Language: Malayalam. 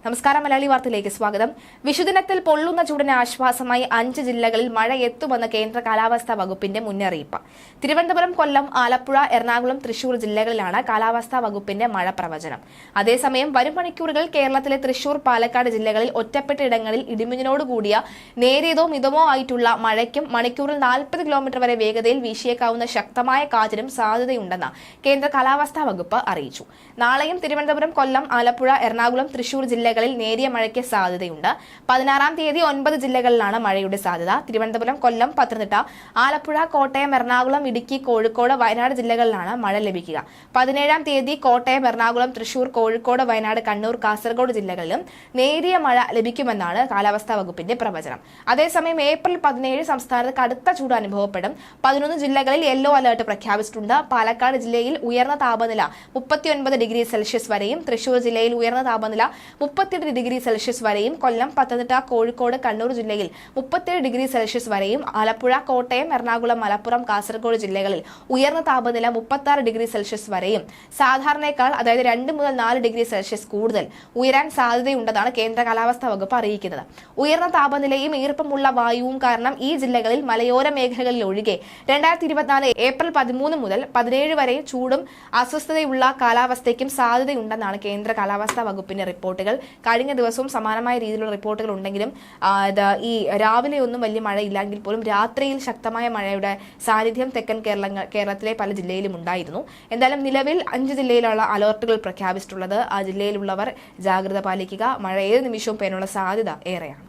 നമസ്കാരം, മലയാളി വാർത്തയിലേക്ക് സ്വാഗതം. വിഷുദിനത്തിൽ പൊള്ളുന്ന ചൂടിന് ആശ്വാസമായി 5 ജില്ലകളിൽ മഴ എത്തുമെന്ന് കേന്ദ്ര കാലാവസ്ഥാ വകുപ്പിന്റെ മുന്നറിയിപ്പ്. തിരുവനന്തപുരം, കൊല്ലം, ആലപ്പുഴ, എറണാകുളം, തൃശൂർ ജില്ലകളിലാണ് കാലാവസ്ഥാ വകുപ്പിന്റെ മഴ പ്രവചനം. അതേസമയം വരും മണിക്കൂറുകൾ കേരളത്തിലെ തൃശൂർ, പാലക്കാട് ജില്ലകളിൽ ഒറ്റപ്പെട്ട ഇടങ്ങളിൽ ഇടിമിന്നലോടുകൂടിയ നേരിയതോ മിതമോ ആയിട്ടുള്ള മഴയ്ക്കും മണിക്കൂറിൽ 40 കിലോമീറ്റർ വരെ വേഗതയിൽ വീശിയേക്കാവുന്ന ശക്തമായ കാറ്റിനും സാധ്യതയുണ്ടെന്ന് കേന്ദ്ര കാലാവസ്ഥാ വകുപ്പ് അറിയിച്ചു. നാളെയും തിരുവനന്തപുരം, കൊല്ലം, ആലപ്പുഴ, എറണാകുളം, തൃശൂർ ജില്ലകളിൽ നേരിയ മഴയ്ക്ക് സാധ്യതയുണ്ട്. 16-ാം തീയതി 9 ജില്ലകളിലാണ് മഴയുടെ സാധ്യത. തിരുവനന്തപുരം, കൊല്ലം, പത്തനംതിട്ട, ആലപ്പുഴ, കോട്ടയം, എറണാകുളം, ഇടുക്കി, കോഴിക്കോട്, വയനാട് ജില്ലകളിലാണ് മഴ ലഭിക്കുക. 17-ാം തീയതി കോട്ടയം, എറണാകുളം, തൃശൂർ, കോഴിക്കോട്, വയനാട്, കണ്ണൂർ, കാസർഗോഡ് ജില്ലകളിലും നേരിയ മഴ ലഭിക്കുമെന്നാണ് കാലാവസ്ഥാ വകുപ്പിന്റെ പ്രവചനം. അതേസമയം ഏപ്രിൽ 17 സംസ്ഥാനത്ത് കടുത്ത ചൂട് അനുഭവപ്പെടും. 11 ജില്ലകളിൽ യെല്ലോ അലർട്ട് പ്രഖ്യാപിച്ചിട്ടുണ്ട്. പാലക്കാട് ജില്ലയിൽ ഉയർന്ന താപനില 39 ഡിഗ്രി സെൽഷ്യസ് വരെയും, തൃശൂർ ജില്ലയിൽ ഉയർന്ന താപനില 38 ഡിഗ്രി സെൽഷ്യസ് വരെയും, കൊല്ലം, പത്തനംതിട്ട, കോഴിക്കോട്, കണ്ണൂർ ജില്ലയിൽ 37 ഡിഗ്രി സെൽഷ്യസ് വരെയും, ആലപ്പുഴ, കോട്ടയം, എറണാകുളം, മലപ്പുറം, കാസർഗോഡ് ജില്ലകളിൽ ഉയർന്ന താപനില 36 ഡിഗ്രി സെൽഷ്യസ് വരെയും സാധാരണയേക്കാൾ അതായത് 2 മുതൽ 4 ഡിഗ്രി സെൽഷ്യസ് കൂടുതൽ ഉയരാൻ സാധ്യതയുണ്ടെന്നാണ് കേന്ദ്ര കാലാവസ്ഥാ വകുപ്പ് അറിയിക്കുന്നത്. ഉയർന്ന താപനിലയും ഈർപ്പമുള്ള വായുവും കാരണം ഈ ജില്ലകളിൽ മലയോര മേഖലകളിൽ ഒഴികെ 2024 ഏപ്രിൽ 13 മുതൽ 17 വരെ ചൂടും അസ്വസ്ഥതയുള്ള കാലാവസ്ഥയ്ക്കും സാധ്യതയുണ്ടെന്നാണ് കേന്ദ്ര കാലാവസ്ഥാ വകുപ്പിന്റെ റിപ്പോർട്ടുകൾ. കഴിഞ്ഞ ദിവസവും സമാനമായ രീതിയിലുള്ള റിപ്പോർട്ടുകൾ ഉണ്ടെങ്കിലും ഈ രാവിലെ ഒന്നും വലിയ മഴയില്ലെങ്കിൽ പോലും രാത്രിയിൽ ശക്തമായ മഴയുടെ സാന്നിധ്യം തെക്കൻ കേരളത്തിലെ പല ജില്ലയിലും ഉണ്ടായിരുന്നു. എന്തായാലും നിലവിൽ 5 ജില്ലയിലുള്ള അലർട്ടുകൾ പ്രഖ്യാപിച്ചിട്ടുള്ളത്. ആ ജില്ലയിലുള്ളവർ ജാഗ്രത പാലിക്കുക. മഴ ഏത് നിമിഷവും പെയ്യാനുള്ള സാധ്യത ഏറെയാണ്.